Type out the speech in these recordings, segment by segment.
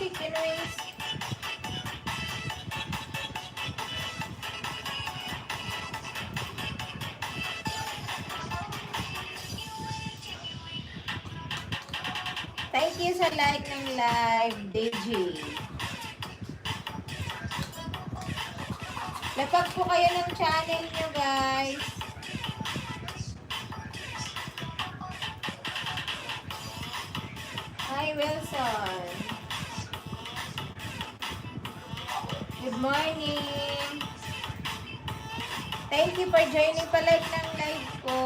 chicken wings. Thank you sa like ng live, DJ. Lapag po kayo ng channel nyo, guys. Hi, Wilson. Good morning. Thank you for joining pa like ng live ko.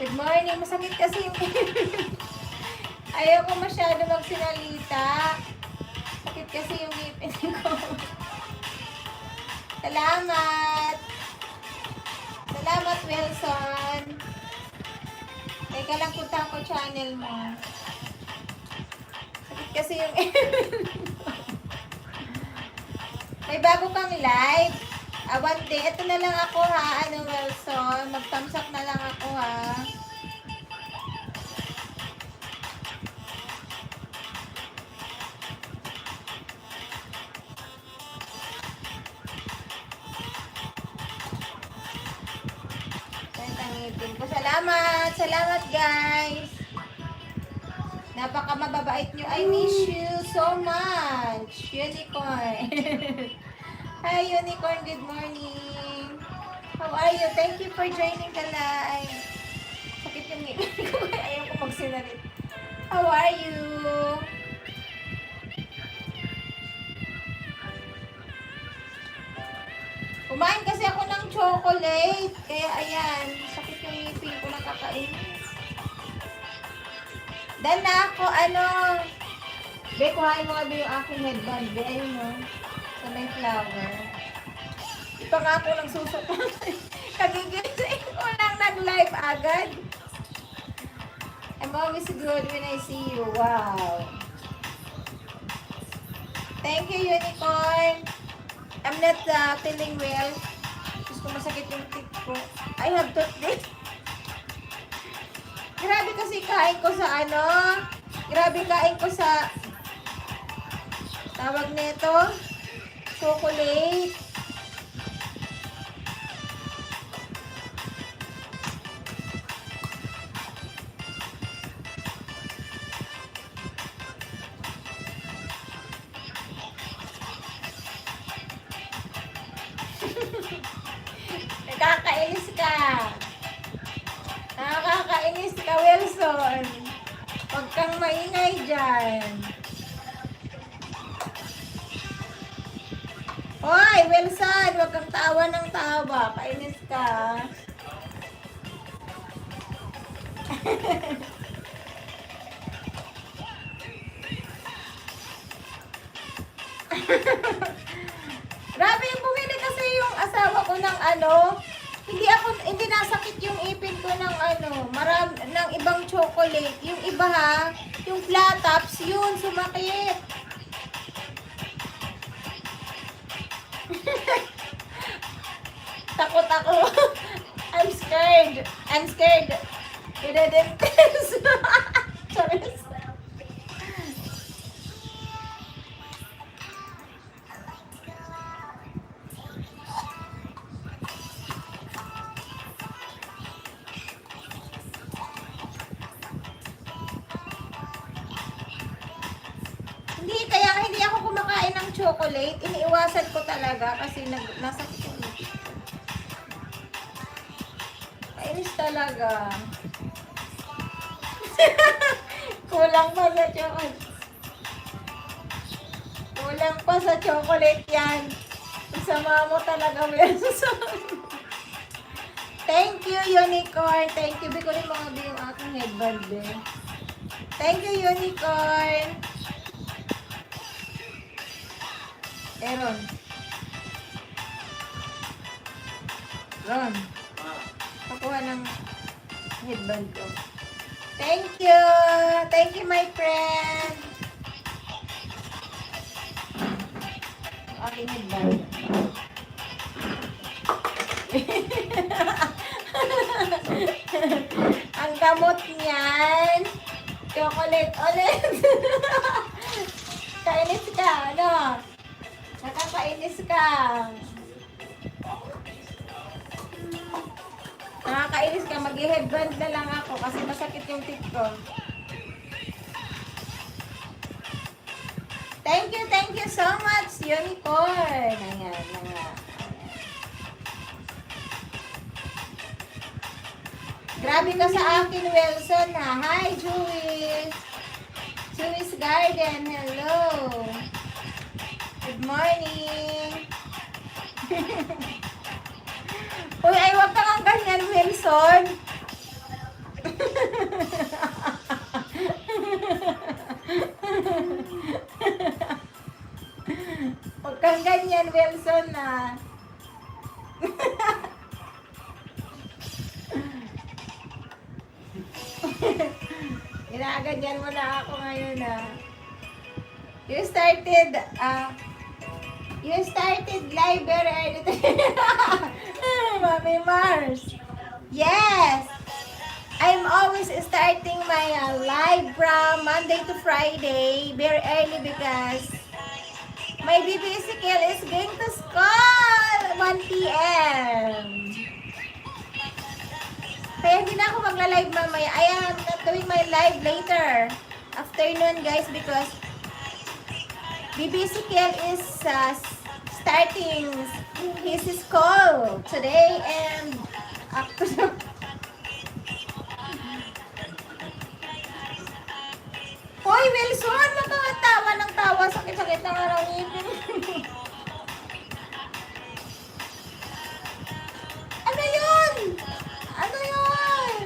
Good morning. Masakit kasi yung ayaw ko masyado magsinalita. Sakit kasi yung ngipin ko. Salamat. Salamat, Wilson. Teka lang, punta ko channel mo. Sakit kasi yung may bago kang live. One day, ito na lang ako ha, Wilson. Mag-thumbs up na lang ako ha. Tangipin ko. Salamat! Salamat, guys! Napaka mababait nyo. I miss you so much! Unicorn! Hi, Unicorn. Good morning. How are you? Thank you for joining the live. Sakit yung ngipin ko. Ayaw ko magsinalit. How are you? Kumain kasi ako ng chocolate. Kaya ayan, sakit yung ngipin ko, nakakainis. Dan na ako, Be, kuhain mo nga yung aking headband. Be, ayun no. Sa may flower. Di pa nga ako nang susukan. Kagigising ko lang nag-live agad. I'm always good when I see you. Wow. Thank you, Unicorn. I'm not feeling well. Gusto ko masakit yung tip ko. I have toothpick. Grabe kasi kain ko sa Grabe kain ko sa tawag nito. Chocolate. Nakakainis ka. Nakakainis ka, Wilson. Huwag kang maingay dyan. Hoy, Wilson, huwag kang tawa ng tawa. Kainis ka. Grabe yung bumili kasi yung asawa ko ng hindi nasakit yung ipin ko ng ng ibang chocolate. Yung iba ha, yung flat tops, yun, sumakit. Takot ako. I'm scared. I'm scared. Idadentes. Sorry. chocolate, iniiwasan ko talaga kasi nasa kainis talaga. Kulang pa sa chocolate. Kulang pa sa chocolate yan. Sama mo talaga, Wilson. Thank you, Unicorn. Thank you. Biko rin mga yung aking headband eh. Thank you, Unicorn. Ron. Ron. Pakuha ng headband ko. Thank you. Thank you, my friend. Aking headband. Ang gamot niyan, chocolate ulit. Kainis ka, ano? Nakakainis ka. Nakakainis ka, mag-headband na lang ako kasi masakit yung tit ko. Thank you so much, Unicorn. Ayan, ayan. Grabe ka sa akin, Wilson, ha? Hi, Juwis. Juwis Garden, hello. Good morning. Uy, ay, wag ka kang ganyan, Wilson. Wag kang ganyan, Wilson, ha? Ginaganyan mo na ako ngayon, ha? You started live very early today. Mami Mars. Yes. I'm always starting my live from Monday to Friday very early because my baby Ezekiel is going to school 1 p.m. Kaya hindi na ako magla-live mamaya. I am not doing my live later. Afternoon, guys, because baby Ezekiel is starting his school today and after. Hoy, Wilson! Tawa ng tawa. Sakit-sakit ng araw ngipin. Ano yun? Ano yun?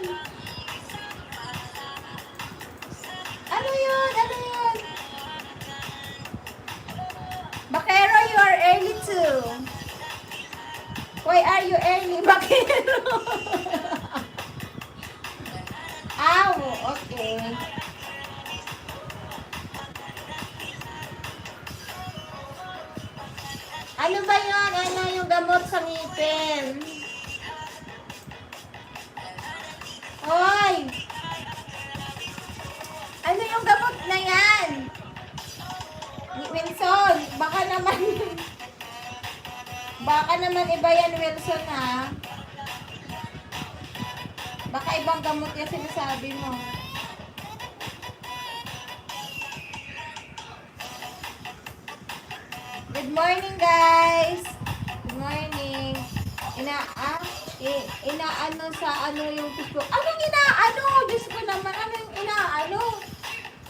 Ano yun? Ano yun? Bakero, you are early too. Why are you early, Bakero? Ow, okay. Ano ba yun? Ano yung gamot sa ngipin? Hoy! Ano yung gamot na yan? Wilson, baka naman iba yan, Wilson, ha? Baka ibang gamot yung sinasabi mo. Good morning, guys. Good morning. Inaano sa ano yung Facebook. Anong inaano? Diyos ko naman, ano yung inaano?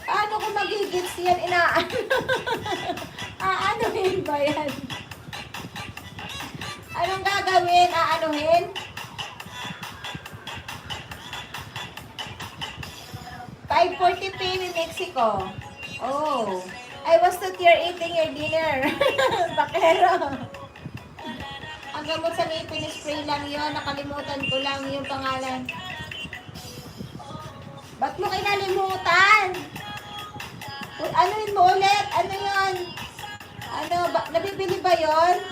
Paano ko magigits yan? Inaano? Aanuhin ba yan? Anong gagawin? Aanuhin? $5.40 in Mexico. Oh. I was not here eating your dinner. Bakero. Ang gamot sa ngipin, spray lang yun. Nakalimutan ko lang yung pangalan. Ba't mo kinalimutan? Anuin mo ulit? Ano yun? Ano, nabibili ba yun?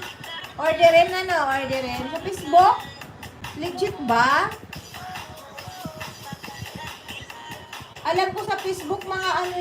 Orderin, orderin. Sa Facebook? Legit ba? Alam ko sa Facebook, mga ano